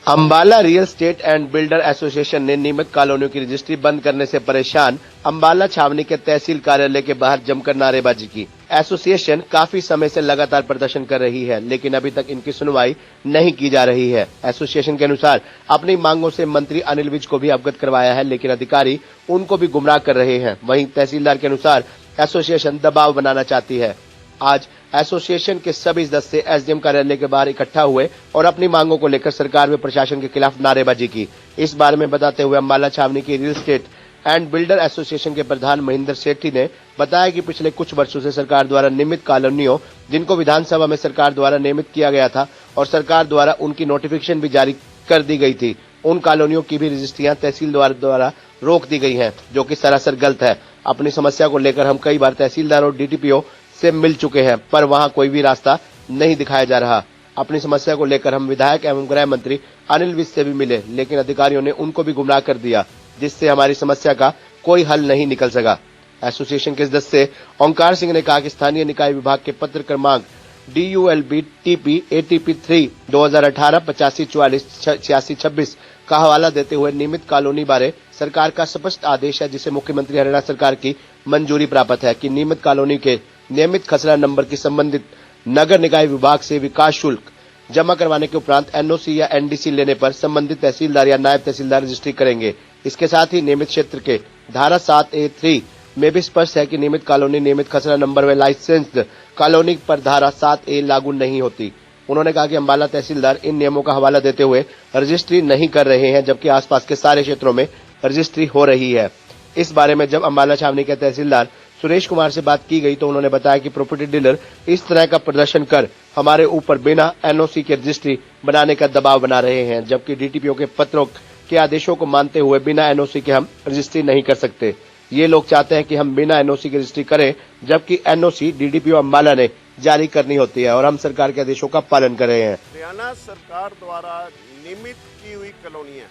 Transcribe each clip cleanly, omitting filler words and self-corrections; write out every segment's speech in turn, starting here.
Ambala real estate and builder association ने नियमित कॉलोनियों की रजिस्ट्री बंद करने से परेशान अंबाला छावनी के तहसील कार्यालय के बाहर जमकर नारेबाजी की। एसोसिएशन काफी समय से लगातार प्रदर्शन कर रही है, लेकिन अभी तक इनकी सुनवाई नहीं की जा रही है। एसोसिएशन के अनुसार अपनी मांगों से मंत्री अनिल विज को भी अवगत करवाया है, लेकिन अधिकारी उनको भी गुमराह कर रहे हैं। वहीं तहसीलदार के अनुसार एसोसिएशन दबाव बनाना चाहती है। आज एसोसिएशन के सभी सदस्य एसडीएम कार्यालय के बाहर इकट्ठा हुए और अपनी मांगों को लेकर सरकार व प्रशासन के खिलाफ नारेबाजी की। इस बारे में बताते हुए अंबाला छावनी की real estate and builder association के प्रधान महेंद्र सेठी ने बताया कि पिछले कुछ वर्षों से सरकार द्वारा नियमित कॉलोनियों, जिनको विधानसभा में सरकार द्वारा नियमित किया गया था और सरकार द्वारा उनकी नोटिफिकेशन भी जारी कर दी गई थी, उन कॉलोनियों की भी रजिस्ट्रियां तहसीलदार द्वारा रोक दी गई हैं, जो कि सरासर गलत है। अपनी समस्या को लेकर हम कई बार तहसीलदार और डीटीपीओ से मिल चुके हैं, पर वहां कोई भी रास्ता नहीं दिखाया जा रहा। अपनी समस्या को लेकर हम विधायक एवं गृह मंत्री अनिल विज से भी मिले, लेकिन अधिकारियों ने उनको भी गुमराह कर दिया, जिससे हमारी समस्या का कोई हल नहीं निकल सका। एसोसिएशन के सदस्य ओंकार सिंह ने कहा कि स्थानीय निकाय विभाग के पत्र क्रमांक DULB-TP ATP 3 2018 8544-8626 का हवाला देते हुए नियमित कॉलोनी बारे सरकार का स्पष्ट आदेश है, जिसे मुख्यमंत्री हरियाणा सरकार की मंजूरी प्राप्त है कि नियमित कॉलोनी के नियमित खसरा नंबर की संबंधित नगर निकाय विभाग से विकास शुल्क जमा करवाने के उपरांत एनओसी या एनडीसी लेने पर संबंधित तहसीलदार या नायब तहसीलदार रजिस्ट्री करेंगे। इसके साथ ही नियमित क्षेत्र के धारा 7A3 में भी स्पष्ट है कि नियमित कॉलोनी, नियमित खसरा नंबर व लाइसेंस्ड कॉलोनी पर धारा 7A लागू नहीं होती। उन्होंने कहा कि अंबाला तहसीलदार इन नियमों का हवाला देते हुए रजिस्ट्री नहीं कर रहे हैं, जबकि आसपास के सारे क्षेत्रों में रजिस्ट्री हो रही है। इस बारे में जब अंबाला छावनी के तहसीलदार सुरेश कुमार से बात की गई तो उन्होंने बताया कि प्रॉपर्टी डीलर इस तरह का प्रदर्शन कर हमारे ऊपर बिना एनओसी के रजिस्ट्री बनाने का दबाव बना रहे हैं, जबकि डीटीपीओ के पत्रों के आदेशों को मानते हुए बिना एनओसी के हम रजिस्ट्री नहीं कर सकते। ये लोग चाहते हैं कि हम बिना एनओसी की रजिस्ट्री करें, जबकि एनओसी डीडीपीओ अंबाला ने जारी करनी होती है और हम सरकार के आदेशों का पालन कर रहे हैं। हरियाणा सरकार द्वारा नियमित की हुई कॉलोनियां,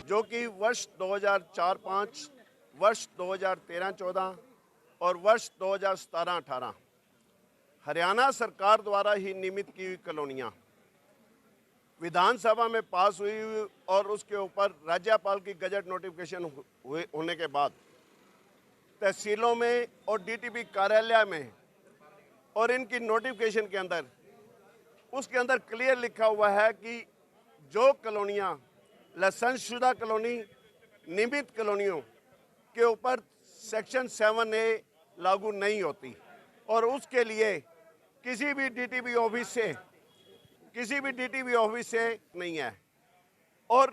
जो कि वर्ष 2004-05, वर्ष 2013-14 और वर्ष 2017-18 हरियाणा सरकार द्वारा ही नियमित की हुई कॉलोनियां विधानसभा में पास हुई और उसके ऊपर राज्यपाल की गजट नोटिफिकेशन होने के बाद तहसीलों में और डीटीपी कार्यालय में और इनकी नोटिफिकेशन के अंदर उसके अंदर क्लियर लिखा हुआ है कि जो कॉलोनियां लाइसेंस शुदा कॉलोनी, नियमित कॉलोनियों के ऊपर सेक्शन 7A लागू नहीं होती और उसके लिए किसी भी डीटीपी ऑफिस से नहीं है। और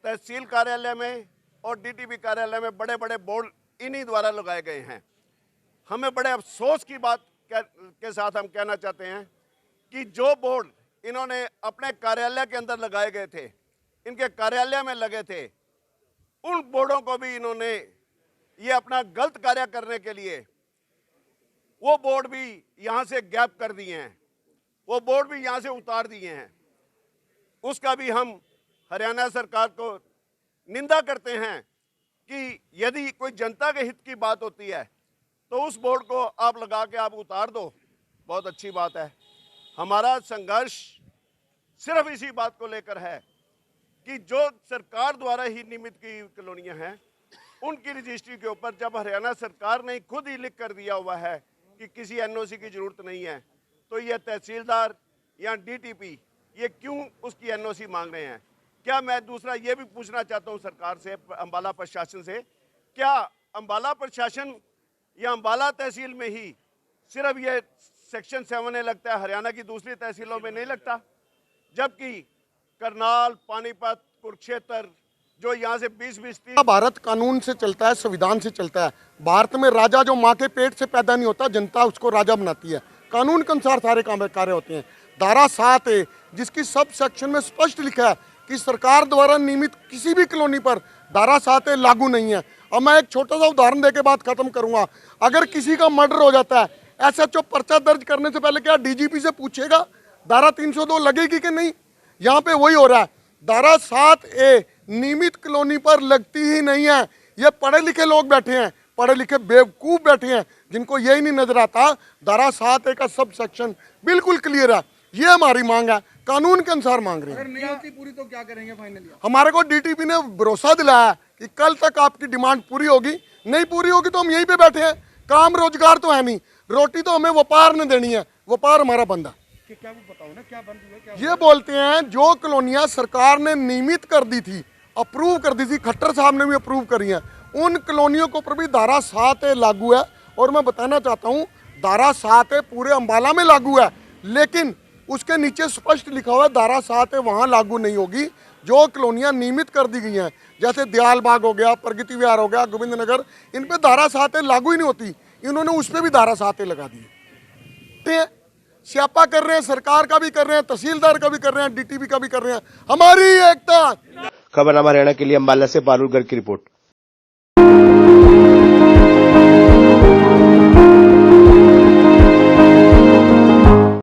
तहसील कार्यालय में और डीटीपी कार्यालय में बड़े बड़े बोर्ड इन्हीं द्वारा लगाए गए हैं। हमें बड़े अफसोस की बात के साथ हम कहना चाहते हैं कि जो बोर्ड इन्होंने अपने कार्यालय के अंदर लगाए गए थे, इनके कार्यालय में लगे थे, उन बोर्डों को भी इन्होंने ये अपना गलत कार्य करने के लिए वो बोर्ड भी यहाँ से गैप कर दिए हैं, वो बोर्ड भी यहाँ से उतार दिए हैं। उसका भी हम हरियाणा सरकार को निंदा करते हैं कि यदि कोई जनता के हित की बात होती है तो उस बोर्ड को आप लगा के आप उतार दो, बहुत अच्छी बात है। हमारा संघर्ष सिर्फ इसी बात को लेकर है कि जो सरकार द्वारा ही नियमित की कॉलोनियां हैं, उनकी रजिस्ट्री के ऊपर जब हरियाणा सरकार ने खुद ही लिख कर दिया हुआ है कि किसी एनओसी की जरूरत नहीं है, तो ये तहसीलदार या डीटीपी ये क्यों उसकी एनओसी मांग रहे हैं? क्या मैं दूसरा ये भी पूछना चाहता हूँ सरकार से, अंबाला प्रशासन से, क्या अंबाला प्रशासन या अंबाला तहसील में ही सिर्फ ये सेक्शन 7A लगता है, हरियाणा की दूसरी तहसीलों में नहीं लगता? जबकि करनाल, पानीपत, कुरुक्षेत्र जो यहाँ से 20-20-30 भारत कानून से चलता है, संविधान से चलता है। भारत में राजा जो माँ के पेट से पैदा नहीं होता, जनता उसको राजा बनाती है। कानून के अनुसार सारे कार्य होते हैं। धारा 7A जिसकी सब सेक्शन में स्पष्ट लिखा है कि सरकार द्वारा नियमित किसी भी कॉलोनी पर धारा 7A लागू नहीं है। अब मैं एक छोटा सा उदाहरण देके बात खत्म करूंगा। अगर किसी का मर्डर हो जाता है, एसएचओ पर्चा दर्ज करने से पहले क्या डीजीपी से पूछेगा धारा 302 लगेगी कि नहीं? यहाँ पे वही हो रहा है। धारा 7A नियमित कॉलोनी पर लगती ही नहीं है। ये पढ़े लिखे लोग बैठे हैं, पढ़े लिखे बेवकूफ बैठे हैं, जिनको यही नहीं नजर आता धारा 7A का सब सेक्शन बिल्कुल क्लियर है। ये हमारी मांग है कानून के अनुसार मांग रहे हैं। अगर नहीं होती पूरी तो क्या करेंगे फाइनली? हमारे को डीटीपी ने भरोसा दिलाया कि कल तक आपकी डिमांड पूरी होगी, नहीं पूरी होगी तो हम यहीं पे बैठे हैं। काम रोजगार तो है नहीं, रोटी तो हमें व्यापार ने देनी है, व्यापार हमारा बंद है। क्या वो बताओ ना, क्या बंद हुआ? क्या ये बोलते हैं जो कॉलोनियां सरकार ने नियमित कर दी थी, अप्रूव कर दी थी, खट्टर साहब ने भी अप्रूव करी हैं, उन कॉलोनियों को पर भी धारा 7 लागू है। और मैं बताना चाहता हूं धारा 7 पूरे अंबाला में लागू है, लेकिन उसके नीचे स्पष्ट लिखा हुआ है धारा 7 वहां लागू नहीं होगी। जो कॉलोनियां नियमित कर दी गई हैं, जैसे दयाल बाग हो गया, प्रगति विहार हो गया, गोविंद नगर, इन पे धारा 7 लागू ही नहीं होती। इन्होंने उस पर भी धारा 7 लगा दी है। स्यापा कर रहे हैं, सरकार का भी कर रहे हैं, तहसीलदार का भी कर रहे हैं, डीटीपी का भी कर रहे हैं। हमारी एकता। खबरनामा हरियाणा के लिए अंबाला से पारुल गर्ग की रिपोर्ट।